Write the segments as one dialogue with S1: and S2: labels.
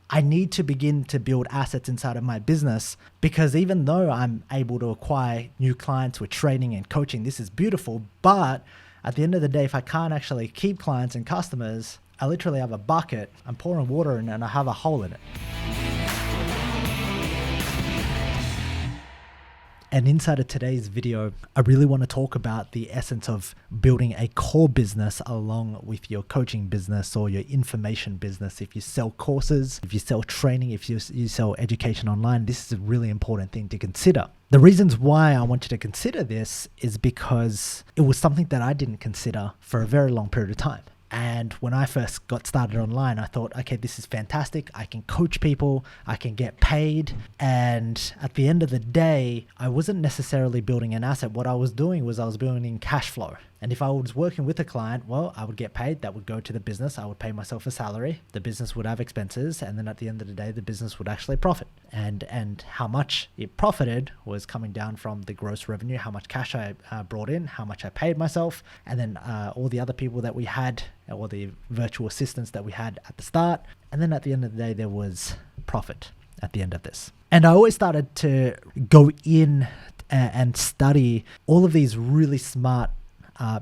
S1: I need to begin to build assets inside of my business, because even though I'm able to acquire new clients with training and coaching, this is beautiful. But at the end of the day, if I can't actually keep clients and customers, I literally have a bucket, I'm pouring water in, and I have a hole in it. And inside of today's video, I really want to talk about the essence of building a core business along with your coaching business or your information business. If you sell courses, if you sell training, if you sell education online, this is a really important thing to consider. The reasons why I want you to consider this is because it was something that I didn't consider for a very long period of time. And when I first got started online, I thought, okay, this is fantastic. I can coach people, I can get paid. And at the end of the day, I wasn't necessarily building an asset. What I was doing was I was building cash flow. And if I was working with a client, well, I would get paid. That would go to the business. I would pay myself a salary. The business would have expenses. And then at the end of the day, the business would actually profit. And how much it profited was coming down from the gross revenue, how much cash I brought in, how much I paid myself, and then all the other people that we had, or the virtual assistants that we had at the start. And then at the end of the day, there was profit at the end of this. And I always started to go in and study all of these really smart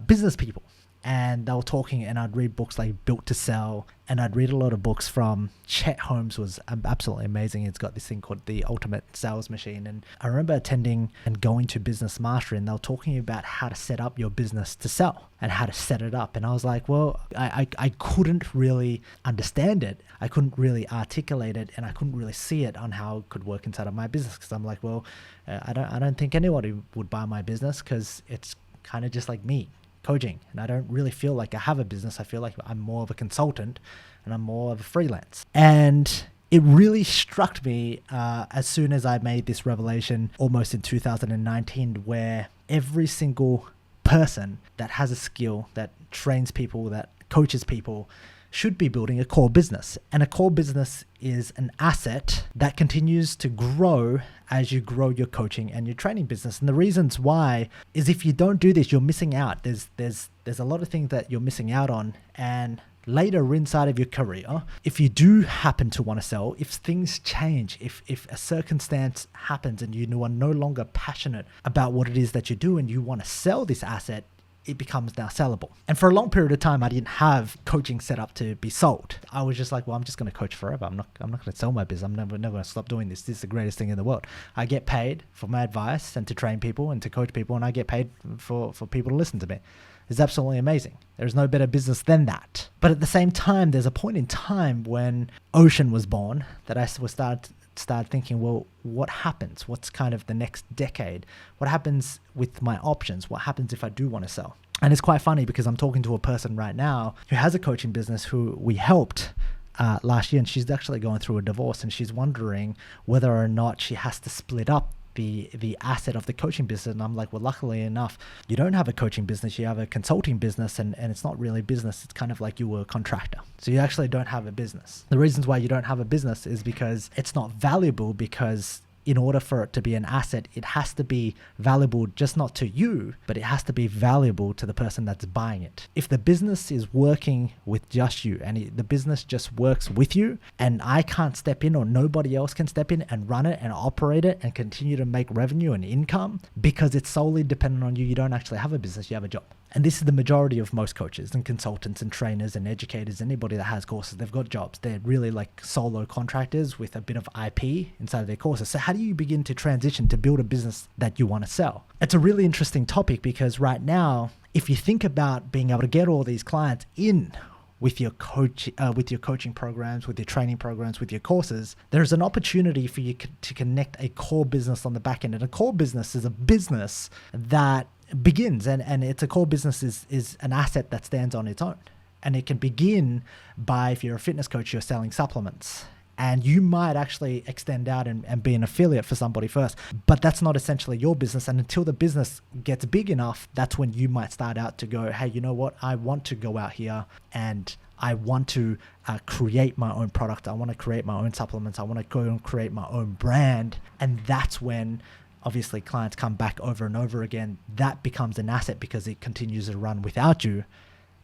S1: business people. And they were talking, and I'd read books like Built to Sell, and I'd read a lot of books from Chet Holmes, was absolutely amazing. It's got this thing called the Ultimate Sales Machine. And I remember attending and going to Business Mastery, and they were talking about how to set up your business to sell and how to set it up. And I was like, well, I couldn't really understand it. I couldn't really articulate it, and I couldn't really see it on how it could work inside of my business. Because I'm like, well, I don't think anybody would buy my business, because it's kind of just like me coaching, and I don't really feel like I have a business. I feel like I'm more of a consultant and I'm more of a freelance. And it really struck me as soon as I made this revelation almost in 2019, where every single person that has a skill, that trains people, that coaches people, should be building a core business. And a core business is an asset that continues to grow as you grow your coaching and your training business. And the reasons why is, if you don't do this, you're missing out. There's a lot of things that you're missing out on. And later inside of your career, if you do happen to want to sell, if things change, if a circumstance happens and you are no longer passionate about what it is that you do and you want to sell this asset, it becomes now sellable. And for a long period of time, I didn't have coaching set up to be sold. I was just like, well, I'm just going to coach forever. I'm not going to sell my business. I'm never going to stop doing this. This is the greatest thing in the world. I get paid for my advice and to train people and to coach people, and I get paid for people to listen to me. It's absolutely amazing. There's no better business than that. But at the same time, there's a point in time when Ocean was born that I started thinking, well, what happens? What's kind of the next decade? What happens with my options? What happens if I do want to sell? And it's quite funny, because I'm talking to a person right now who has a coaching business who we helped last year, and she's actually going through a divorce, and she's wondering whether or not she has to split up the asset of the coaching business. And I'm like, well, luckily enough, you don't have a coaching business, you have a consulting business, and it's not really business. It's kind of like you were a contractor. So you actually don't have a business. The reasons why you don't have a business is because it's not valuable, because in order for it to be an asset, it has to be valuable just not to you, but it has to be valuable to the person that's buying it. If the business is working with just you, and the business just works with you, and I can't step in, or nobody else can step in and run it and operate it and continue to make revenue and income, because it's solely dependent on you, you don't actually have a business, you have a job. And this is the majority of most coaches and consultants and trainers and educators, anybody that has courses, they've got jobs. They're really like solo contractors with a bit of IP inside of their courses. So how do you begin to transition to build a business that you want to sell? It's a really interesting topic, because right now, if you think about being able to get all these clients in with your coaching programs, with your training programs, with your courses, there's an opportunity for you to connect a core business on the back end. And a core business is a business that begins, and it's a core business is an asset that stands on its own. And it can begin by, if you're a fitness coach, you're selling supplements, and you might actually extend out and be an affiliate for somebody first, but that's not essentially your business. And until the business gets big enough, that's when you might start out to go, hey, you know what, I want to go out here and I want to create my own product. I want to create my own supplements. I want to go and create my own brand. And that's when obviously clients come back over and over again. That becomes an asset, because it continues to run without you.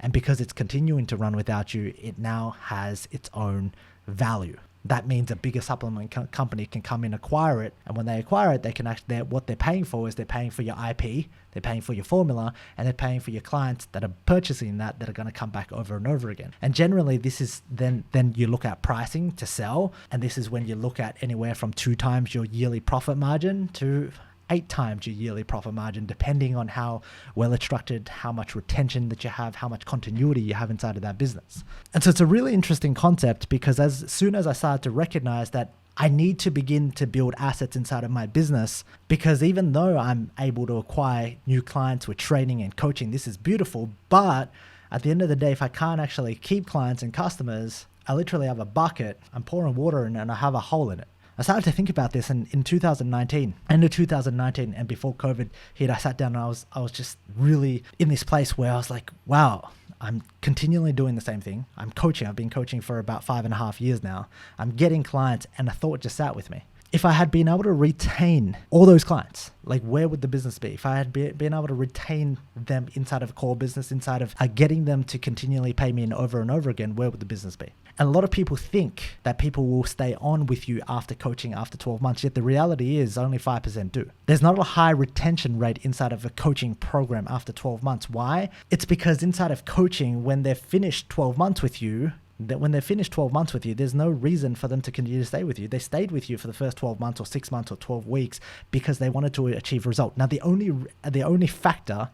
S1: And because it's continuing to run without you, it now has its own value. that means a bigger supplement company can come in, acquire it. And when they acquire it, they can actually, what they're paying for is they're paying for your IP, they're paying for your formula, and they're paying for your clients that are purchasing that are going to come back over and over again. And generally this is then you look at pricing to sell. And this is when you look at anywhere from 2 times your yearly profit margin to 8 times your yearly profit margin, depending on how well it's structured, how much retention that you have, how much continuity you have inside of that business. And so it's a really interesting concept, because as soon as I started to recognize that I need to begin to build assets inside of my business, because even though I'm able to acquire new clients with training and coaching, this is beautiful. But at the end of the day, if I can't actually keep clients and customers, I literally have a bucket, I'm pouring water in it, and I have a hole in it. I started to think about this in 2019, end of 2019, and before COVID hit, I sat down and I was just really in this place where I was like, wow, I'm continually doing the same thing. I'm coaching. I've been coaching for about 5.5 years now. I'm getting clients, and a thought just sat with me. If I had been able to retain all those clients, like where would the business be? If I had been able to retain them inside of a core business, inside of getting them to continually pay me in over and over again, where would the business be? And a lot of people think that people will stay on with you after coaching after 12 months, yet the reality is only 5% do. There's not a high retention rate inside of a coaching program after 12 months. Why? It's because inside of coaching, when they're finished 12 months with you, there's no reason for them to continue to stay with you. They stayed with you for the first 12 months or 6 months or 12 weeks because they wanted to achieve result. Now, the only factor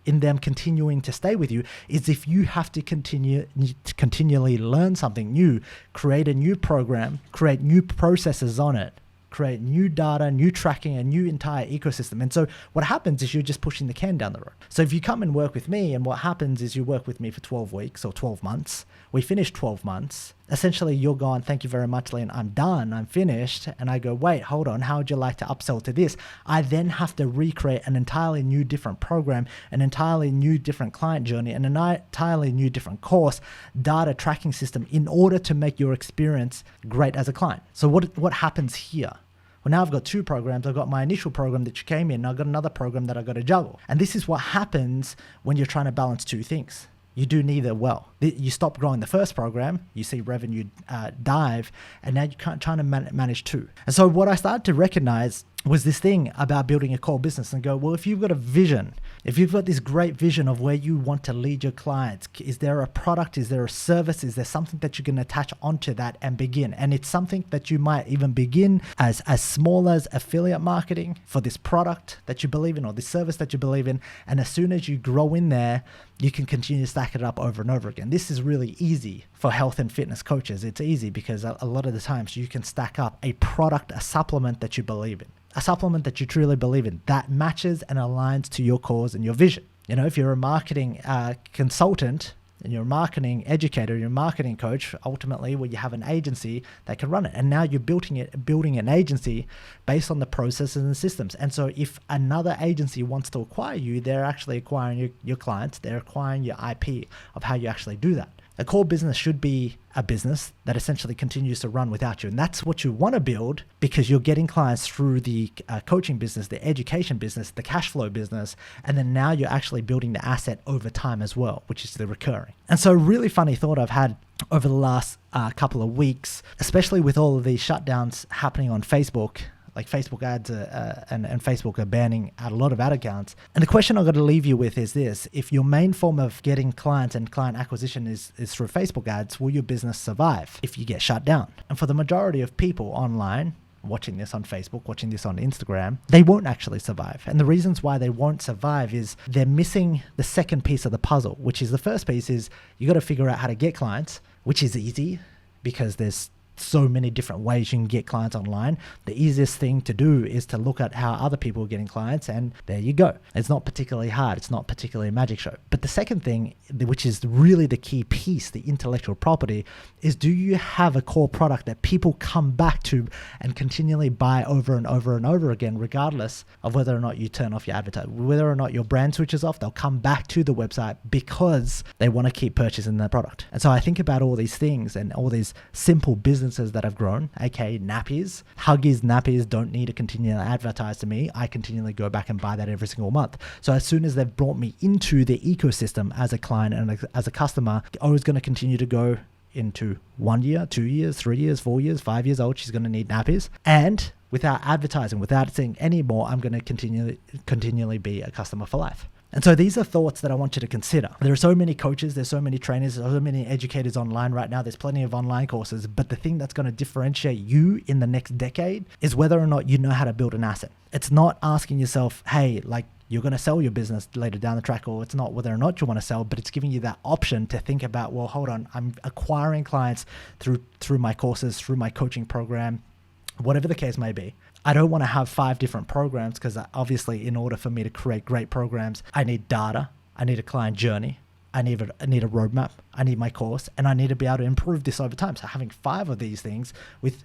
S1: in them continuing to stay with you is if you have to continually learn something new, create a new program, create new processes on it, create new data, new tracking, a new entire ecosystem. And so what happens is you're just pushing the can down the road. So if you come and work with me, and what happens is you work with me for 12 weeks or 12 months, we finish 12 months, essentially you're going, thank you very much, Lynn, I'm done, I'm finished. And I go, wait, hold on, how would you like to upsell to this? I then have to recreate an entirely new different program, an entirely new different client journey, and an entirely new different course, data tracking system in order to make your experience great as a client. So what happens here? Well, now I've got 2 programs. I've got my initial program that you came in, and I've got another program that I've got to juggle. And this is what happens when you're trying to balance 2 things. You do neither well. You stop growing the first program, you see revenue dive, and now you're trying to manage 2. And so what I started to recognize was this thing about building a core business, and go, well, if you've got a vision, if you've got this great vision of where you want to lead your clients, is there a product, is there a service, is there something that you can attach onto that and begin? And it's something that you might even begin as small as affiliate marketing for this product that you believe in or this service that you believe in. And as soon as you grow in there, you can continue to stack it up over and over again. This is really easy for health and fitness coaches. It's easy because a lot of the times you can stack up a product, a supplement that you believe in. A supplement that you truly believe in that matches and aligns to your cause and your vision. You know, if you're a marketing consultant and you're a marketing educator, you're a marketing coach, ultimately, well, you have an agency that can run it. And now you're building an agency based on the processes and systems. And so if another agency wants to acquire you, they're actually acquiring your clients, they're acquiring your IP of how you actually do that. A core business should be a business that essentially continues to run without you. And that's what you want to build, because you're getting clients through the coaching business, the education business, the cash flow business. And then now you're actually building the asset over time as well, which is the recurring. And so a really funny thought I've had over the last couple of weeks, especially with all of these shutdowns happening on Facebook, like Facebook ads and Facebook are banning out a lot of ad accounts. And the question I've got to leave you with is this: if your main form of getting clients and client acquisition is through Facebook ads, will your business survive if you get shut down? And for the majority of people online, watching this on Facebook, watching this on Instagram, they won't actually survive. And the reasons why they won't survive is they're missing the second piece of the puzzle, which is the first piece is you got to figure out how to get clients, which is easy because there's so many different ways you can get clients online. The easiest thing to do is to look at how other people are getting clients, and there you go. It's not particularly hard. It's not particularly a magic show. But the second thing, which is really the key piece, the intellectual property, is do you have a core product that people come back to and continually buy over and over and over again, regardless of whether or not you turn off your advertising, whether or not your brand switches off, they'll come back to the website because they want to keep purchasing their product. And so I think about all these things and all these simple businesses that have grown, aka nappies. Huggies nappies don't need to continually advertise to me. I continually go back and buy that every single month. So as soon as they've brought me into the ecosystem as a client and as a customer, I was going to continue to go into 1 year, 2 years, 3 years, 4 years, 5 years old, she's going to need nappies. And without advertising, without saying any more, I'm going to continually be a customer for life. And so these are thoughts that I want you to consider. There are so many coaches, there's so many trainers, there's so many educators online right now. There's plenty of online courses, but the thing that's going to differentiate you in the next decade is whether or not you know how to build an asset. It's not asking yourself, hey, like, you're going to sell your business later down the track, or it's not whether or not you want to sell, but it's giving you that option to think about, well, hold on, I'm acquiring clients through my courses, through my coaching program, whatever the case may be. I don't want to have 5 different programs, because obviously in order for me to create great programs, I need data, I need a client journey, I need a roadmap, I need my course, and I need to be able to improve this over time. So having 5 of these things with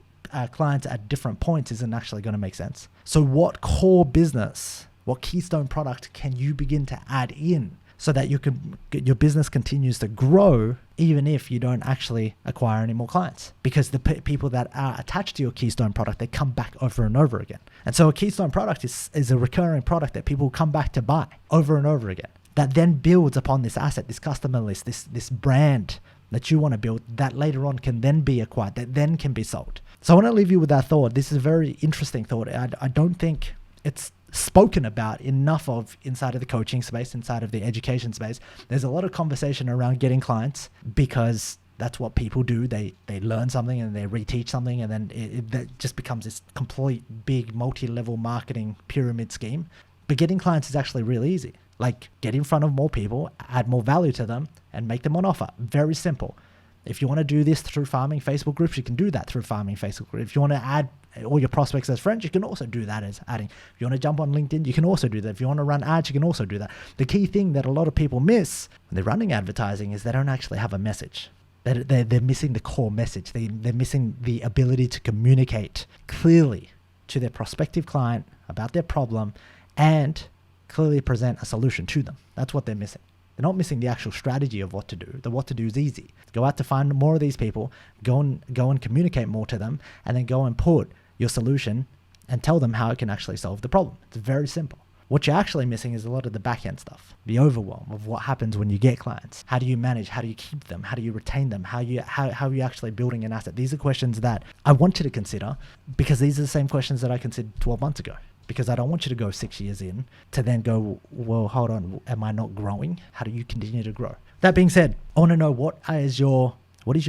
S1: clients at different points isn't actually going to make sense. So what core business, what Keystone product can you begin to add in so that your business continues to grow even if you don't actually acquire any more clients? Because the people that are attached to your Keystone product, they come back over and over again. And so a Keystone product is a recurring product that people come back to buy over and over again. That then builds upon this asset, this customer list, this brand that you want to build, that later on can then be acquired, that then can be sold. So I want to leave you with that thought. This is a very interesting thought. I don't think it's spoken about enough of inside of the coaching space, inside of the education space. There's a lot of conversation around getting clients because that's what people do. They learn something and they reteach something, and then that just becomes this complete big multi-level marketing pyramid scheme. But getting clients is actually really easy. Like, get in front of more people, add more value to them, and make them an offer. Very simple. If you want to do this through farming Facebook groups, you can do that through farming Facebook groups. If you want to add all your prospects as friends, you can also do that as adding. If you want to jump on LinkedIn, you can also do that. If you want to run ads, you can also do that. The key thing that a lot of people miss when they're running advertising is they don't actually have a message. They're missing the core message. They're missing the ability to communicate clearly to their prospective client about their problem and clearly present a solution to them. That's what they're missing. They're not missing the actual strategy of what to do. The what to do is easy. Go out to find more of these people, go and communicate more to them, and then go and put your solution and tell them how it can actually solve the problem. It's very simple. What you're actually missing is a lot of the back end stuff, the overwhelm of what happens when you get clients. How do you manage? How do you keep them? How do you retain them? How are you actually building an asset? These are questions that I want you to consider, because these are the same questions that I considered 12 months ago. Because I don't want you to go 6 years in to then go, well, hold on, am I not growing? How do you continue to grow? That being said, I want to know what is your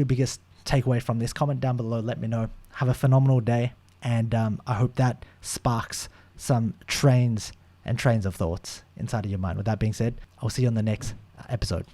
S1: biggest takeaway from this? Comment down below. Let me know. Have a phenomenal day. And I hope that sparks some trains of thoughts inside of your mind. With that being said, I'll see you on the next episode.